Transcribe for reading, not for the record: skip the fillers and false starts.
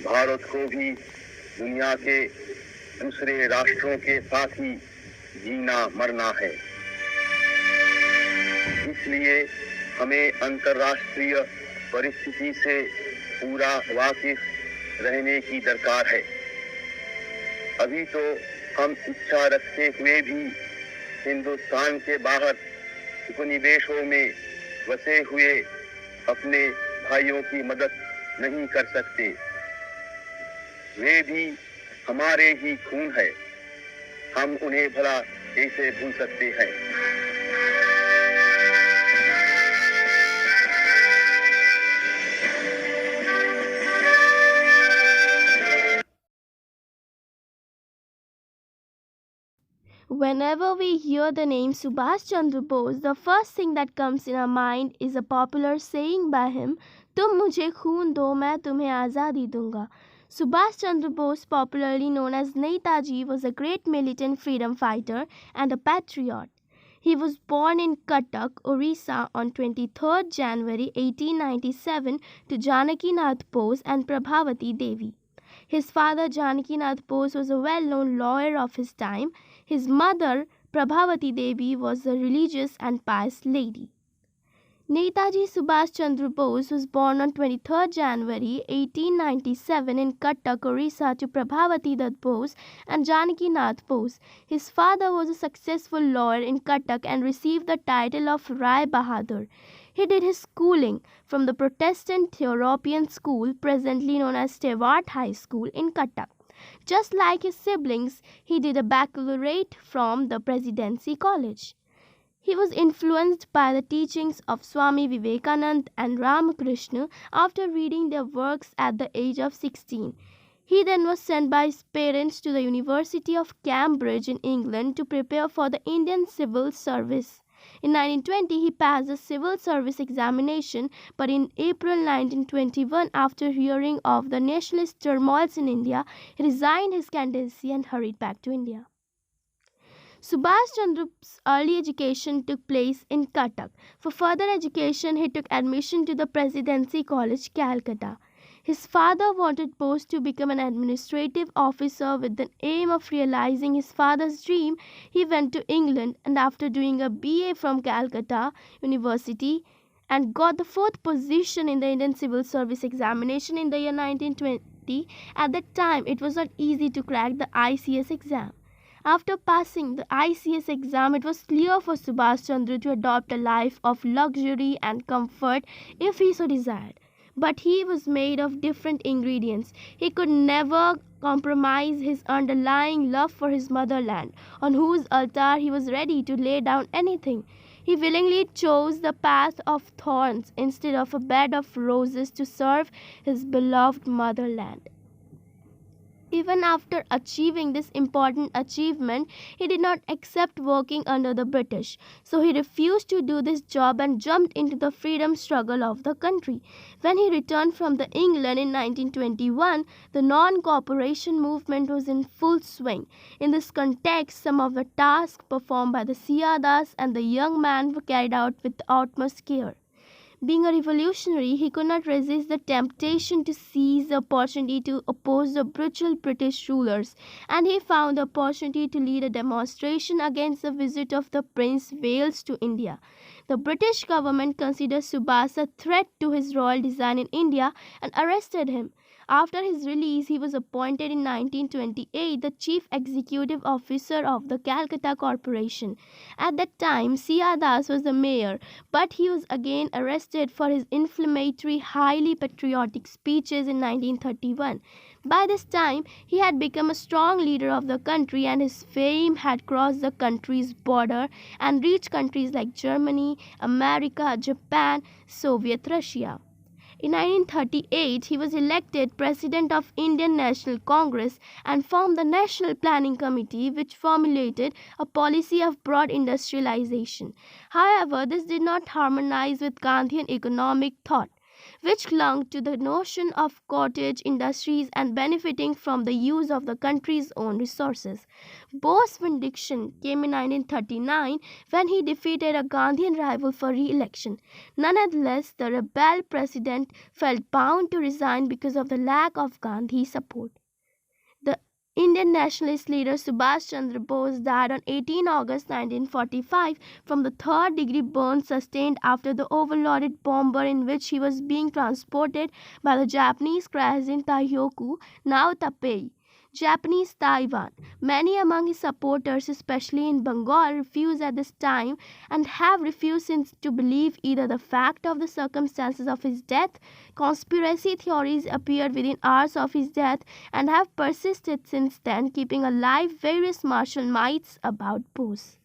भारत को भी दुनिया के दूसरे राष्ट्रों के साथ ही जीना मरना है। इसलिए हमें अंतर्राष्ट्रीय परिस्थिति से पूरा वाकिफ रहने की दरकार है। अभी तो हम इच्छा रखते हुए भी हिंदुस्तान के बाहर उपनिवेशों में बसे हुए अपने भाइयों की मदद नहीं कर सकते। वे भी हमारे ही खून है, हम उन्हें भला कैसे भूल सकते हैं। Whenever we hear the name Subash Chandra Bose, the first thing that comes in our mind is a popular saying by him, "तुम मुझे खून दो, मैं तुम्हें आज़ादी दूंगा." Subhash Chandra Bose, popularly known as Netaji, was a great militant freedom fighter and a patriot. He was born in Cuttack, Orissa on 23rd January 1897 to Janakinath Bose and Prabhavati Devi. His father Janakinath Bose was a well-known lawyer of his time. His mother Prabhavati Devi was a religious and pious lady. Netaji Subash Chandra Bose was born on 23rd January 1897 in Cuttack, Orissa to Prabhavati Dutt Bose and Janaki Nath Bose. His father was a successful lawyer in Cuttack and received the title of Rai Bahadur. He did his schooling from the Protestant European School, presently known as Stewart High School in Cuttack. Just like his siblings, he did a baccalaureate from the Presidency College. He was influenced by the teachings of Swami Vivekananda and Ramakrishna after reading their works at the age of 16. He then was sent by his parents to the University of Cambridge in England to prepare for the Indian Civil Service. In 1920, he passed the Civil Service examination, but in April 1921, after hearing of the nationalist turmoils in India, he resigned his candidacy and hurried back to India. Subhash Chandra's early education took place in Cuttack. For further education, he took admission to the Presidency College, Calcutta. His father wanted Bose to become an administrative officer. With the aim of realizing his father's dream, he went to England and after doing a BA from Calcutta University and got the 4th position in the Indian Civil Service examination in the year 1920. At that time, it was not easy to crack the ICS exam. After passing the ICS exam, it was clear for Subhash Chandra to adopt a life of luxury and comfort if he so desired. But he was made of different ingredients. He could never compromise his underlying love for his motherland, on whose altar he was ready to lay down anything. He willingly chose the path of thorns instead of a bed of roses to serve his beloved motherland. Even after achieving this important achievement, he did not accept working under the British. So he refused to do this job and jumped into the freedom struggle of the country. When he returned from the England in 1921, the non-cooperation movement was in full swing. In this context, some of the tasks performed by the Siyadas and the young man were carried out with the utmost care. Being a revolutionary, he could not resist the temptation to seize the opportunity to oppose the brutal British rulers, and he found the opportunity to lead a demonstration against the visit of the Prince Wales to India. The British government considered Subhash a threat to his royal design in India and arrested him. After his release, he was appointed in 1928 the Chief Executive Officer of the Calcutta Corporation. At that time, Siya Das was the mayor, but he was again arrested for his inflammatory, highly patriotic speeches in 1931. By this time, he had become a strong leader of the country and his fame had crossed the country's border and reached countries like Germany, America, Japan, Soviet Russia. In 1938, he was elected President of Indian National Congress and formed the National Planning Committee, which formulated a policy of broad industrialization. However, this did not harmonize with Gandhian economic thought. which clung to the notion of cottage industries and benefiting from the use of the country's own resources. Bose's vindication came in 1939 when he defeated a Gandhian rival for re-election. Nonetheless, the rebel president felt bound to resign because of the lack of Gandhi support. The Indian nationalist leader Subash Chandra Bose died on 18 August 1945 from the third-degree burns sustained after the overloaded bomber in which he was being transported by the Japanese crashed in Taihyoku, now Taipei, Japanese Taiwan. Many among his supporters, especially in Bengal, refused at this time and have refused since to believe either the fact of the circumstances of his death. Conspiracy theories appeared within hours of his death and have persisted since then, keeping alive various martial myths about Bose.